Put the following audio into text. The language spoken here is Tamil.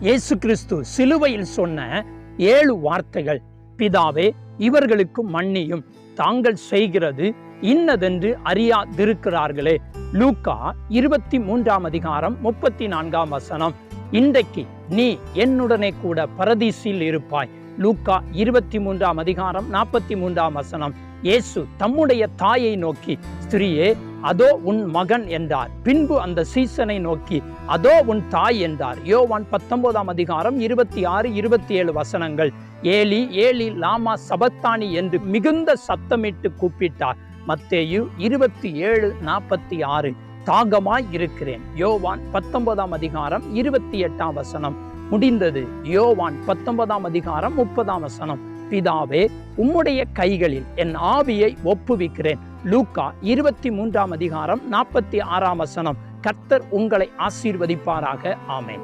இயேசு கிறிஸ்து சிலுவையில் சொன்ன 7 வார்த்தைகள். பிதாவே, இவர்களுக்கு மன்னியும், தாங்கள் செய்கிறது இன்னதென்று அறியாதிருக்கிறார்களே. லூக்கா 23 அதிகாரம் 34 இன்றைக்கு நீ என்னுடனே கூட பரதீசில் இருப்பாய். லூக்கா 23 அதிகாரம் 43 இயேசு தம்முடைய தாயை நோக்கி, ஸ்திரியே, அதோ உன் மகன் என்றார். பின்பு அந்த சீசனை நோக்கி, அதோ உன் தாய் என்றார். யோவான் 19 அதிகாரம் 26, 27 ஏலி ஏலி லாமா சபத்தானி என்று மிகுந்த சத்தமிட்டு கூப்பிட்டார். மத்தேயு 27:46 தாகமாய் இருக்கிறேன். யோவான் 19 அதிகாரம் 28 முடிந்தது. யோவான் 19 அதிகாரம் 30 பிதாவே, உம்முடைய கைகளில் என் ஆவியை ஒப்புவிக்கிறேன். லூக்கா 23 அதிகாரம் 46 கர்த்தர் உங்களை ஆசீர்வதிப்பாராக. ஆமென்.